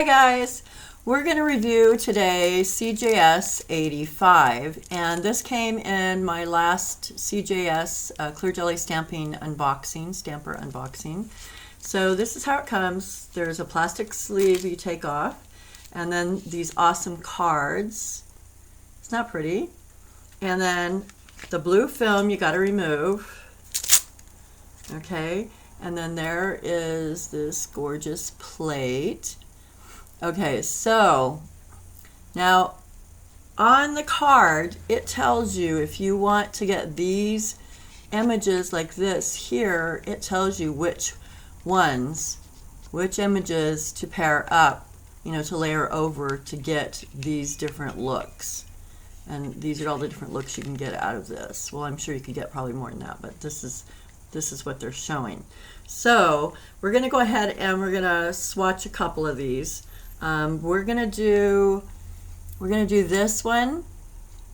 Hi guys, we're going to review today CJS-85, and this came in my last CJS clear jelly stamping unboxing, stamper unboxing. So this is how it comes. There's a plastic sleeve you take off, and then these awesome cards. It's not pretty. And then the blue film you got to remove. Okay, and then there is this gorgeous plate. Okay, so now on the card it tells you if you want to get these images like this here, it tells you which images to pair up, to layer over to get these different looks. And these are all the different looks you can get out of this. Well, I'm sure you could get probably more than that, but this is what they're showing. So we're going to go ahead and we're going to swatch a couple of these. We're gonna do this one,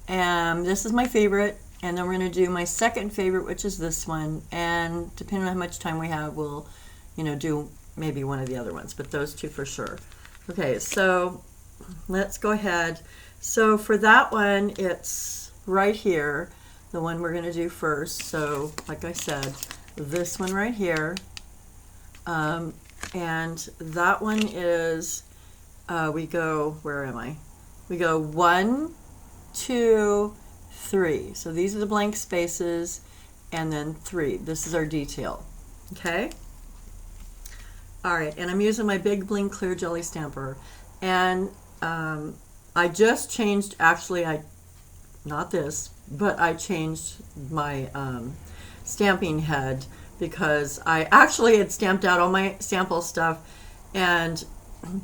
and this is my favorite, and then we're gonna do my second favorite, which is this one, and depending on how much time we have, we'll do maybe one of the other ones, but those two for sure. Okay, so let's go ahead. So for that one, it's right here, the one we're gonna do first. So like I said, this one right here, and that one is we go, where am I? We go 1, 2, 3. So these are the blank spaces, and then 3. This is our detail. Okay? Alright, and I'm using my Big Bling Clear Jelly Stamper. And I just changed, actually, not this, but I changed my stamping head because I actually had stamped out all my sample stuff and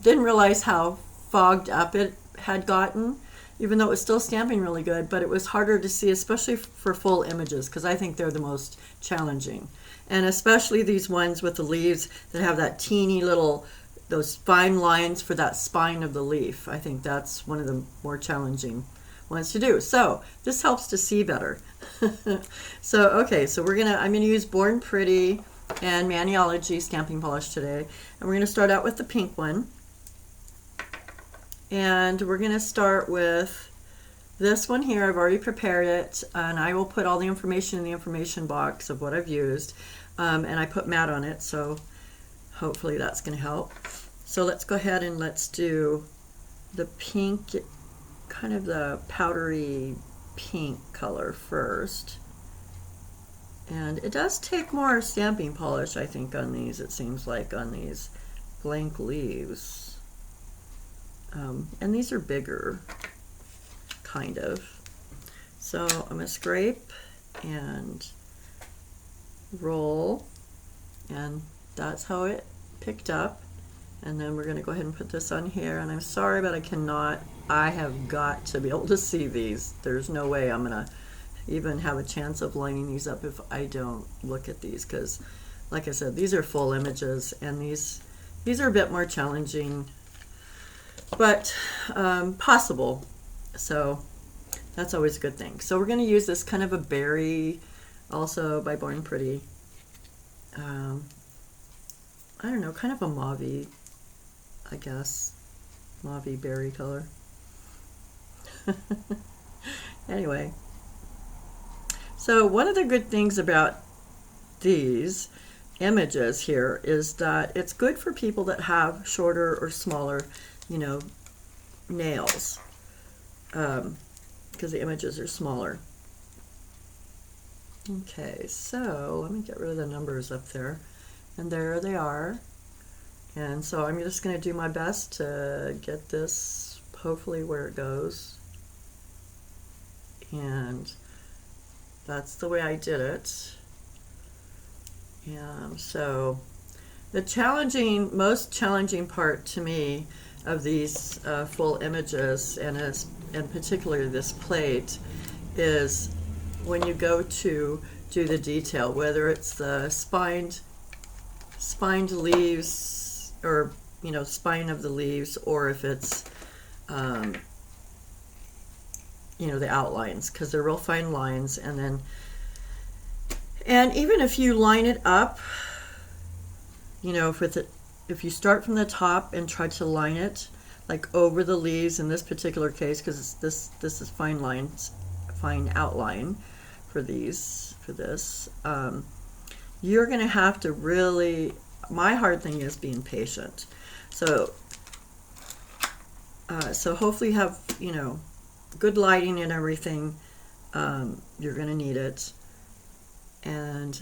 didn't realize how fogged up it had gotten, even though it was still stamping really good, but it was harder to see, especially for full images, because I think they're the most challenging. And especially these ones with the leaves that have that teeny little, those fine lines for that spine of the leaf. I think that's one of the more challenging ones to do. So this helps to see better. So okay, so I'm gonna use Born Pretty and Maniology stamping polish today, and we're going to start out with the pink one, and we're going to start with this one here. I've already prepared it, and I will put all the information in the information box of what I've used, and I put matte on it, so hopefully that's going to help. So let's go ahead and let's do the pink, kind of the powdery pink color first. And it does take more stamping polish, I think, on these, it seems like, on these blank leaves. And these are bigger, kind of. So I'm going to scrape and roll, and that's how it picked up. And then we're going to go ahead and put this on here. And I'm sorry, but I have got to be able to see these. There's no way I'm going to even have a chance of lining these up if I don't look at these, because like I said, these are full images, and these are a bit more challenging, but possible, so that's always a good thing. So we're going to use this kind of a berry, also by Born Pretty, I don't know, kind of a mauve-y, I guess, mauve-y berry color. Anyway, so one of the good things about these images here is that it's good for people that have shorter or smaller, nails, because the images are smaller. Okay, so let me get rid of the numbers up there, and there they are. And so I'm just going to do my best to get this hopefully where it goes, and that's the way I did it. So the most challenging part to me of these full images, and in particular this plate, is when you go to do the detail, whether it's the spined leaves, or spine of the leaves, or if it's the outlines, because they're real fine lines. And even if you line it up, if if you start from the top and try to line it like over the leaves in this particular case, because this is fine lines, fine outline for these, for this, you're going to have to really, my hard thing is being patient. So so hopefully you have, you know, good lighting and everything. You're going to need it. And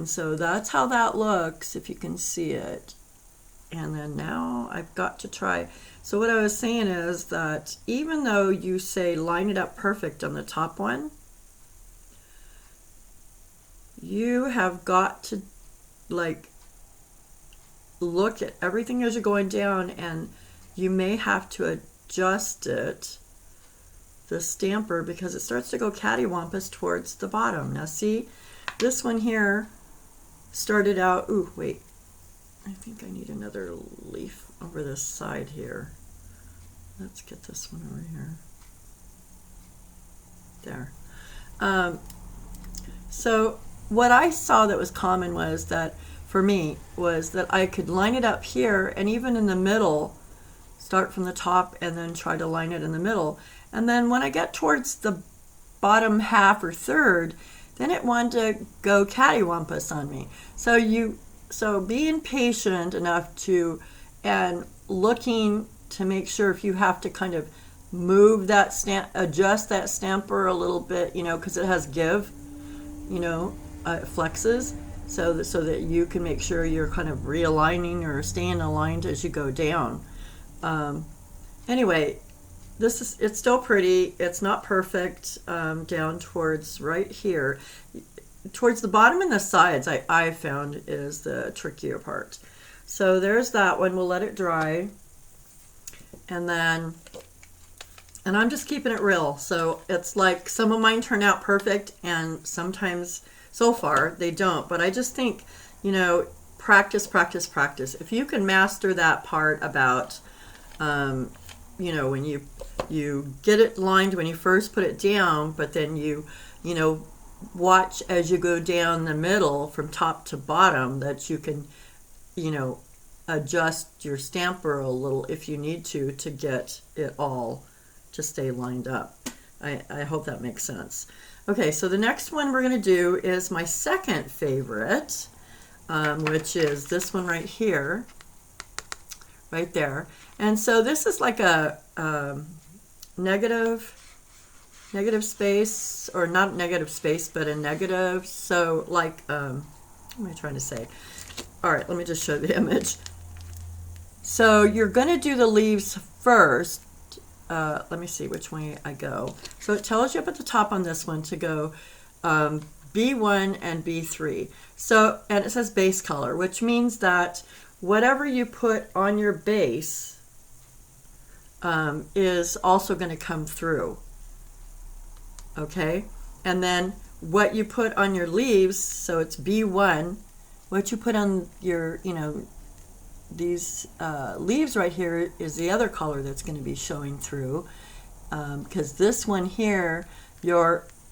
so that's how that looks, if you can see it. And then now I've got to try. So what I was saying is that even though you say line it up perfect on the top one, you have got to like look at everything as you're going down, and you may have to adjust it, the stamper, because it starts to go cattywampus towards the bottom. Now see, this one here started out, ooh, wait, I think I need another leaf over this side here. Let's get this one over here. There. So what I saw that was common was that, for me, was that I could line it up here, and even in the middle, start from the top and then try to line it in the middle. And then when I get towards the bottom half or third, then it wanted to go cattywampus on me. So being patient enough to, and looking to make sure if you have to kind of move that adjust that stamper a little bit, you know, because it has give, you know, it flexes, so that you can make sure you're kind of realigning or staying aligned as you go down. Anyway, it's still pretty. It's not perfect down towards right here. Towards the bottom and the sides, I found is the trickier part. So there's that one. We'll let it dry. And I'm just keeping it real. So it's like some of mine turn out perfect, and sometimes, so far, they don't. But I just think, you know, practice, practice, practice. If you can master that part about, you know, when you get it lined when you first put it down, but then you know, watch as you go down the middle from top to bottom, that you can, you know, adjust your stamper a little if you need to get it all to stay lined up. I hope that makes sense. Okay, so the next one we're going to do is my second favorite, which is this one right here, right there. And so this is like a negative space, or not negative space, but a negative. So like, what am I trying to say? All right, let me just show the image. So you're going to do the leaves first. Let me see which way I go. So it tells you up at the top on this one to go B1 and B3. So, and it says base color, which means that whatever you put on your base is also going to come through. Okay? And then what you put on your leaves, so it's B1, what you put on your, you know, these leaves right here is the other color that's going to be showing through, because this one here,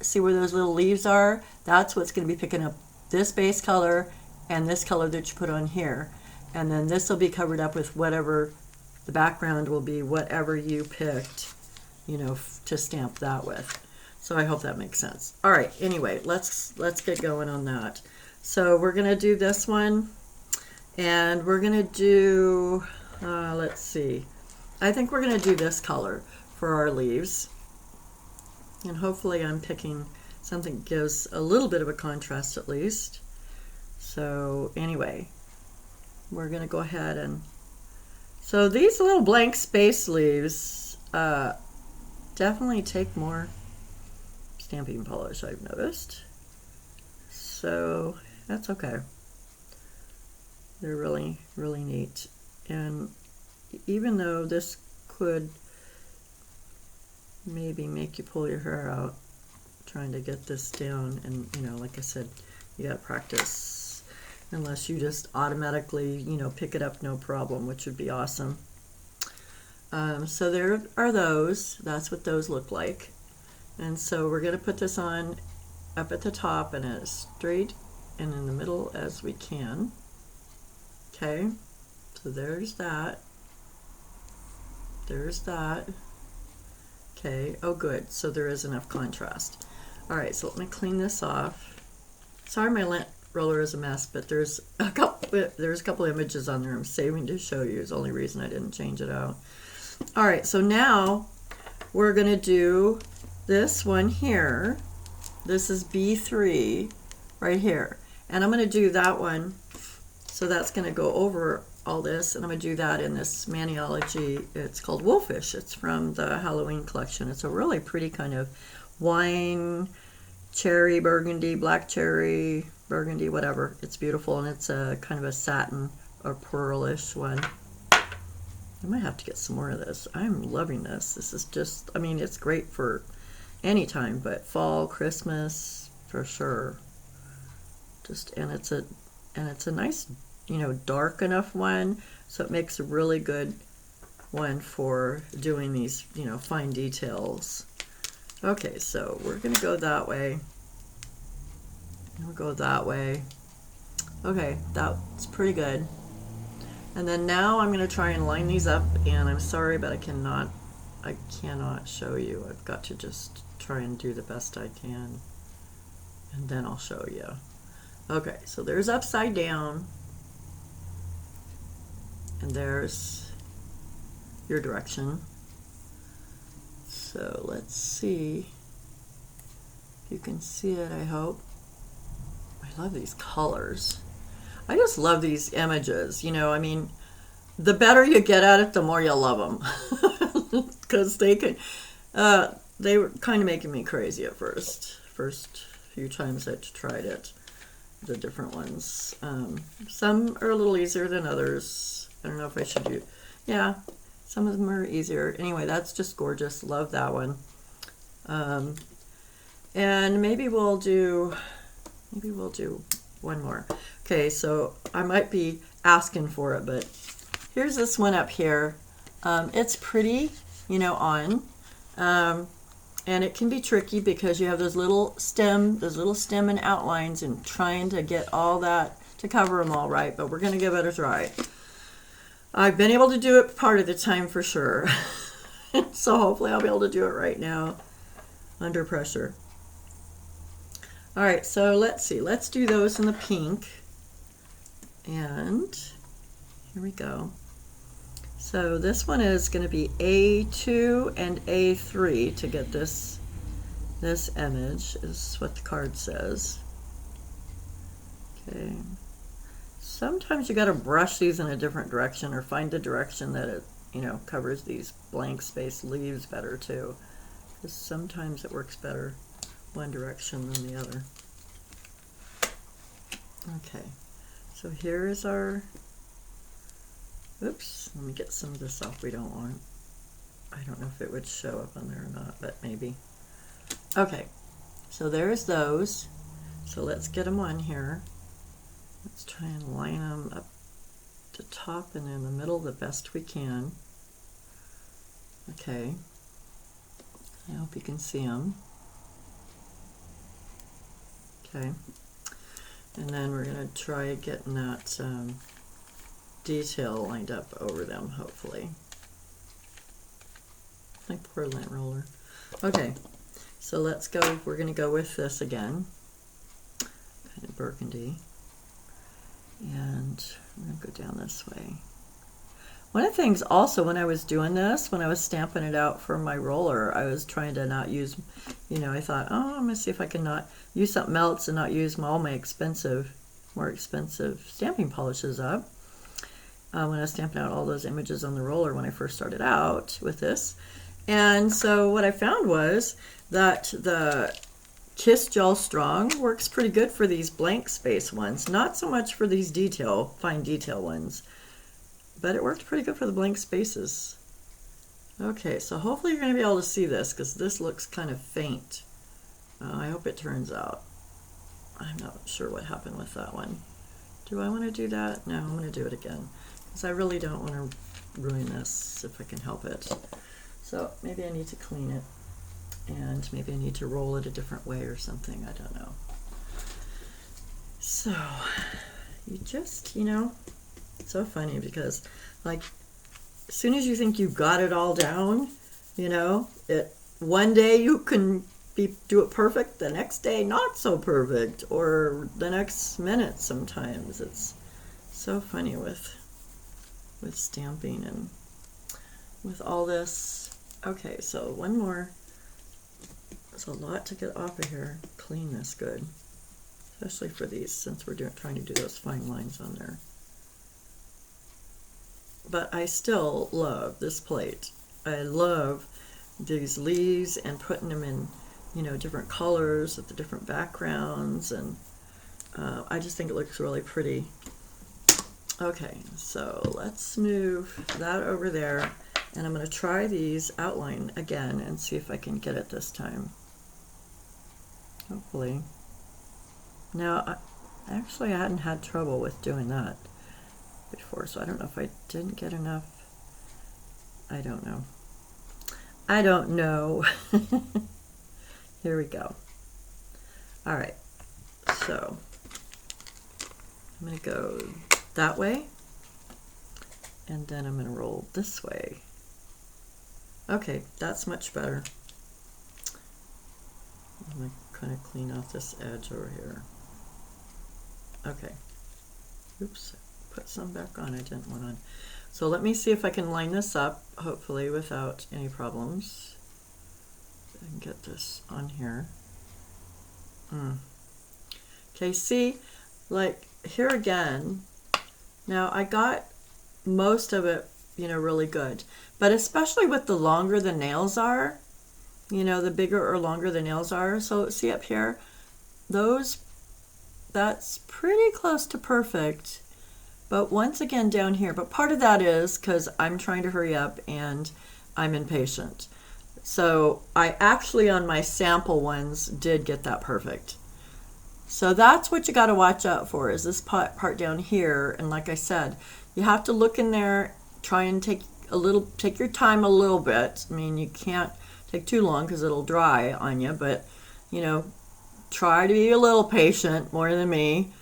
see where those little leaves are? That's what's going to be picking up this base color and this color that you put on here. And then this will be covered up with whatever the background will be, whatever you picked, you know, to stamp that with. So I hope that makes sense. All right, anyway, let's get going on that. So we're going to do this one. And we're going to do, let's see, I think we're going to do this color for our leaves. And hopefully I'm picking something that gives a little bit of a contrast at least. So anyway, we're going to go ahead and, so these little blank space leaves definitely take more stamping polish, I've noticed. So that's okay. They're really, really neat. And even though this could maybe make you pull your hair out trying to get this down, and you know, like I said, you gotta practice, unless you just automatically, you know, pick it up no problem, which would be awesome. So there are those. That's what those look like. And so we're gonna put this on up at the top and as straight and in the middle as we can. Okay, So there's that. There's that. Okay, oh good, so there is enough contrast. All right, so let me clean this off. Sorry my lint roller is a mess, but there's a couple images on there I'm saving to show you. It's the only reason I didn't change it out. All right, so now we're gonna do this one here. This is B3 right here. And I'm gonna do that one. So that's gonna go over all this, and I'm gonna do that in this Maniology. It's called Wolfish. It's from the Halloween collection. It's a really pretty kind of wine, cherry, burgundy, black cherry, burgundy, whatever. It's beautiful, and it's a kind of a satin or pearlish one. I might have to get some more of this. I'm loving this. This is just, I mean, it's great for any time, but fall, Christmas, for sure. Just, and it's a nice, you know, dark enough one, so it makes a really good one for doing these, you know, fine details. Okay, so we're gonna go that way. We'll go that way. Okay, that's pretty good. And then now I'm gonna try and line these up, and I'm sorry, but I cannot show you. I've got to just try and do the best I can, and then I'll show you. Okay, so there's upside down, and there's your direction. So let's see if you can see it, I hope. I love these colors. I just love these images, you know, I mean, the better you get at it, the more you'll love them. Because they were kind of making me crazy at first few times I tried it, the different ones. Some are a little easier than others. I don't know if I should do, yeah, some of them are easier. Anyway, that's just gorgeous. Love that one. And maybe we'll do one more. Okay, so I might be asking for it, but here's this one up here. It's pretty, you know, on. And it can be tricky because you have those little stem and outlines, and trying to get all that to cover them all right, but we're going to give it a try. I've been able to do it part of the time for sure. So hopefully I'll be able to do it right now under pressure. All right, so let's see. Let's do those in the pink. And here we go. So this one is going to be A2 and A3 to get this image, is what the card says. Okay. Sometimes you got to brush these in a different direction, or find the direction that it, you know, covers these blank space leaves better too. Because sometimes it works better one direction than the other. Okay, so here is our, oops, let me get some of this off we don't want. I don't know if it would show up on there or not, but maybe. Okay, so there's those. So let's get them on here. Let's try and line them up the top and in the middle the best we can. Okay, I hope you can see them. Okay, and then we're going to try getting that detail lined up over them, hopefully. Like poor lint roller. Okay, so let's go, we're going to go with this again, kind of burgundy, and I'm going to go down this way. One of the things also when I was doing this, when I was stamping it out for my roller, I was trying to not use, you know, I thought, oh, I'm going to see if I can not use something else and not use all my more expensive stamping polishes up. When I was stamping out all those images on the roller when I first started out with this. And so what I found was that the Kiss Gel Strong works pretty good for these blank space ones, not so much for these fine detail ones. But it worked pretty good for the blank spaces. Okay, so hopefully you're going to be able to see this, because this looks kind of faint. I hope it turns out. I'm not sure what happened with that one. Do I want to do that? No, I'm going to do it again, because I really don't want to ruin this if I can help it. So maybe I need to clean it, and maybe I need to roll it a different way or something. I don't know. So you just, you know, So funny because, like, as soon as you think you've got it all down, you know, one day you can do it perfect, the next day not so perfect, or the next minute sometimes. It's so funny with stamping and with all this. Okay, so one more. There's a lot to get off of here. Clean this good, especially for these, since we're trying to do those fine lines on there. But I still love this plate. I love these leaves and putting them in, you know, different colors with the different backgrounds, and I just think it looks really pretty. Okay, so let's move that over there, and I'm going to try these outline again and see if I can get it this time. Hopefully. Now, actually I hadn't had trouble with doing that before, so I don't know if I didn't get enough. I don't know. I don't know. Here we go. All right, so I'm going to go that way, and then I'm going to roll this way. Okay, that's much better. I'm going to kind of clean off this edge over here. Okay. Oops, put some back on. I didn't want on. So let me see if I can line this up, hopefully without any problems. I can get this on here. Okay, see, like here again, now I got most of it, you know, really good. But especially with the longer the nails are, you know, the bigger or longer the nails are. So see up here, that's pretty close to perfect. But once again down here, but part of that is because I'm trying to hurry up and I'm impatient. So I actually on my sample ones did get that perfect. So that's what you got to watch out for, is this part down here. And like I said, you have to look in there, try and take your time a little bit. I mean, you can't take too long because it'll dry on you, but you know, try to be a little patient, more than me,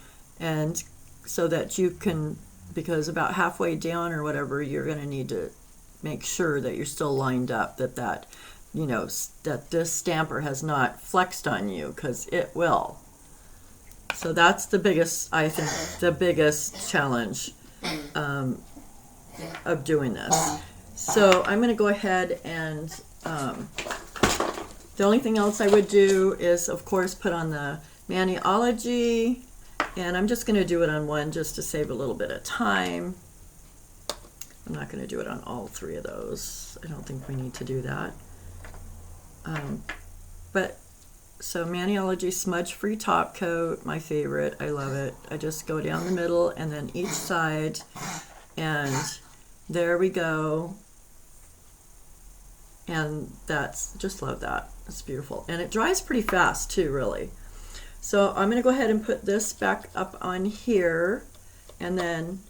and so that you can, because about halfway down or whatever, you're going to need to make sure that you're still lined up, that you know, that this stamper has not flexed on you, because it will. So that's the biggest, I think, the biggest challenge of doing this. So I'm going to go ahead and the only thing else I would do is, of course, put on the Maniology, and I'm just going to do it on one just to save a little bit of time. I'm not going to do it on all three of those. I don't think we need to do that. But so Maniology Smudge Free Top Coat, my favorite. I love it. I just go down the middle and then each side, and there we go. And that's, just love that. It's beautiful. And it dries pretty fast too, really. So I'm going to go ahead and put this back up on here, and then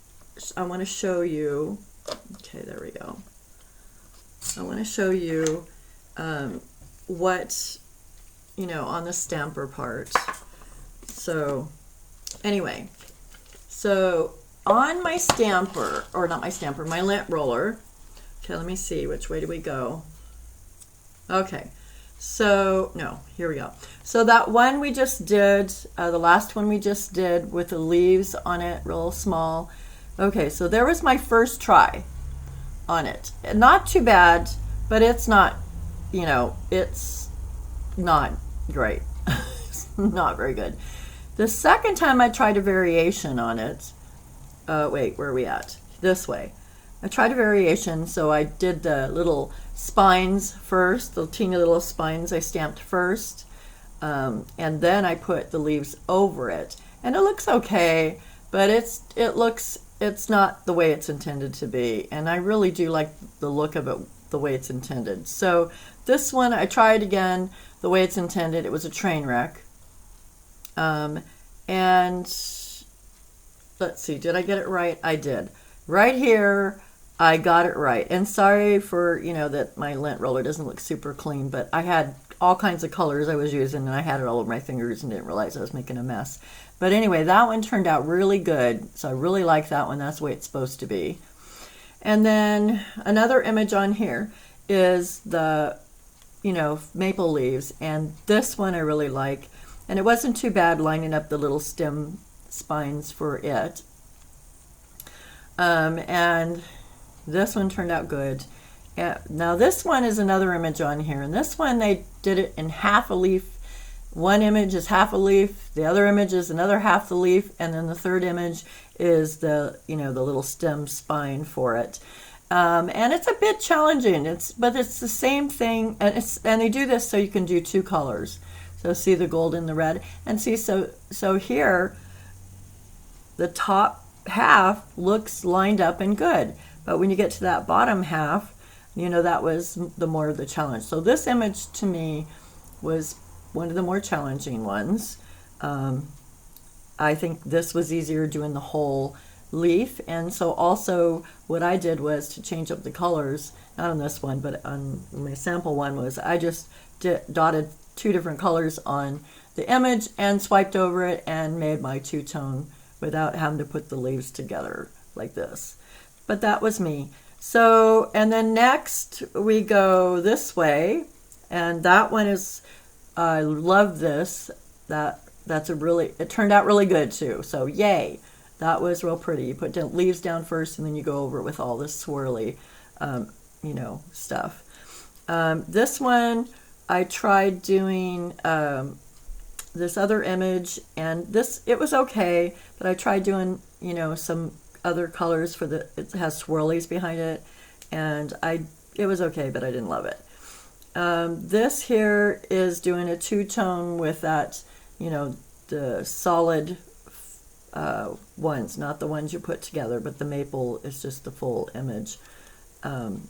I want to show you, okay, there we go. I want to show you what, you know, on the stamper part. So anyway, so on my stamper, or not my stamper, my lint roller, okay, let me see, which way do we go? Okay, so, no, here we go. So that one we just did, the last one we just did with the leaves on it, real small. Okay, so there was my first try on it. Not too bad, but it's not, you know, it's not great. It's not very good. The second time I tried a variation on it, wait, where are we at? This way. I tried a variation, so I did the little spines first, the teeny little spines I stamped first, and then I put the leaves over it. And it looks okay, but it's not the way it's intended to be. And I really do like the look of it the way it's intended. So this one, I tried again the way it's intended. It was a train wreck. And let's see, did I get it right? I did. Right here, I got it right. And sorry for, you know, that my lint roller doesn't look super clean, but I had all kinds of colors I was using, and I had it all over my fingers and didn't realize I was making a mess. But anyway, that one turned out really good, so I really like that one. That's the way it's supposed to be. And then another image on here is the, maple leaves, and this one I really like. And it wasn't too bad lining up the little stem spines for it. And this one turned out good. Now this one is another image on here, and this one they did it in half a leaf. One image is half a leaf, the other image is another half the leaf, and then the third image is the the little stem spine for it. And it's a bit challenging. But it's the same thing, and they do this so you can do two colors. So see the gold and the red, and see so here the top half looks lined up and good, but when you get to that bottom half, that was the more of the challenge. So this image to me was one of the more challenging ones. I think this was easier doing the whole leaf, and so also what I did was to change up the colors, not on this one, but on my sample one, was I just dotted two different colors on the image and swiped over it and made my two-tone without having to put the leaves together like this. But that was me. So, and then next we go this way, and that one is, I love this. It turned out really good too. So yay, that was real pretty. You put the leaves down first, and then you go over it with all this swirly, stuff. This one, I tried doing this other image, and it was okay, but I tried doing, some other colors it has swirlies behind it, and it was okay, but I didn't love it. This here is doing a two-tone with that, the solid ones, not the ones you put together, but the maple is just the full image. And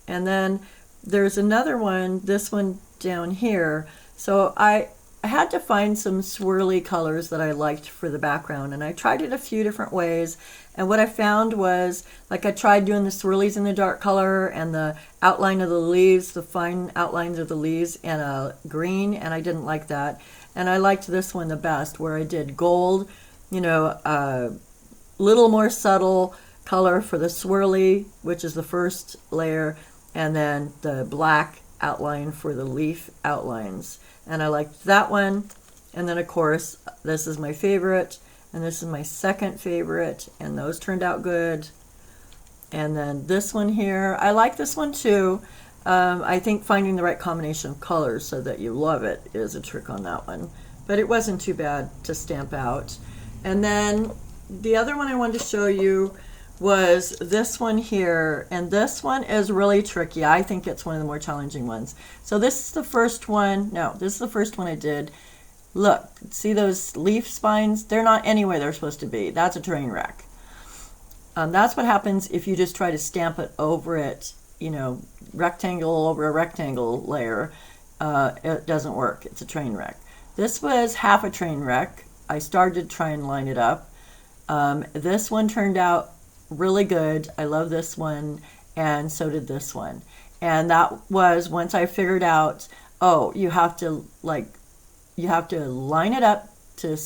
then there's another one, this one down here. So I had to find some swirly colors that I liked for the background, and I tried it a few different ways, and what I found was, I tried doing the swirlies in the dark color and the outline of the leaves, the fine outlines of the leaves in a green, and I didn't like that. And I liked this one the best, where I did gold, a little more subtle color for the swirly, which is the first layer, and then the black outline for the leaf outlines. And I liked that one. And then of course, this is my favorite, and this is my second favorite, and those turned out good. And then this one here, I like this one too. I think finding the right combination of colors so that you love it is a trick on that one. But it wasn't too bad to stamp out. And then the other one I wanted to show you was this one here, and this one is really tricky. I think it's one of the more challenging ones. So this is the first one. No, this is the first one I did. Look, see those leaf spines? They're not anywhere they're supposed to be. That's a train wreck. That's what happens if you just try to stamp it over it, rectangle over a rectangle layer. It doesn't work. It's a train wreck. This was half a train wreck. I started to try and line it up. This one turned out really good. I love this one, and so did this one. And that was once I figured out, you have to line it up to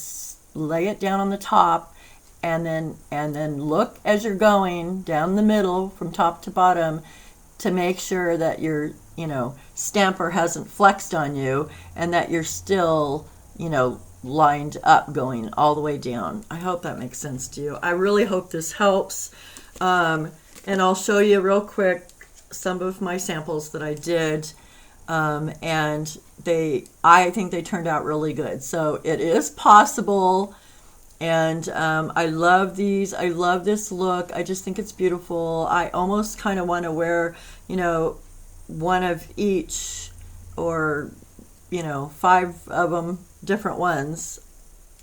lay it down on the top, and then look as you're going down the middle from top to bottom to make sure that your stamper hasn't flexed on you, and that you're still lined up going all the way down. I hope that makes sense to you. I really hope this helps. And I'll show you real quick some of my samples that I did. And I think they turned out really good. So it is possible. And I love these. I love this look. I just think it's beautiful. I almost kind of want to wear, one of each, or 5 of them, different ones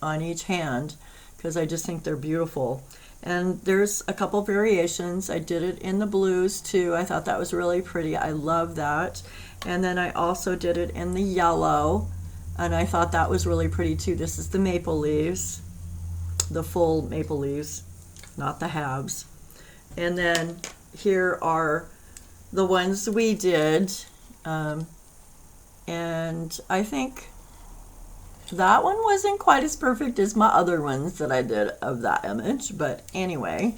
on each hand, because I just think they're beautiful. And there's a couple variations. I did it in the blues too. I thought that was really pretty. I love that. And then I also did it in the yellow, and I thought that was really pretty too. This is the maple leaves, the full maple leaves, not the halves. And then here are the ones we did. And I think that one wasn't quite as perfect as my other ones that I did of that image, but anyway.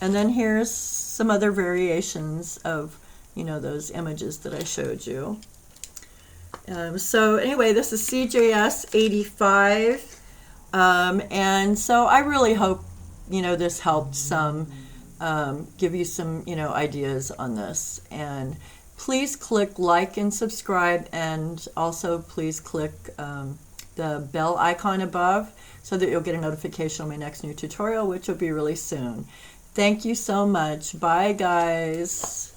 And then here's some other variations of, you know, those images that I showed you. So anyway, this is CJS-85. And so I really hope, you know, this helped some, give you some, you know, ideas on this. And please click like and subscribe, and also please click the bell icon above so that you'll get a notification on my next new tutorial, which will be really soon. Thank you so much. Bye, guys.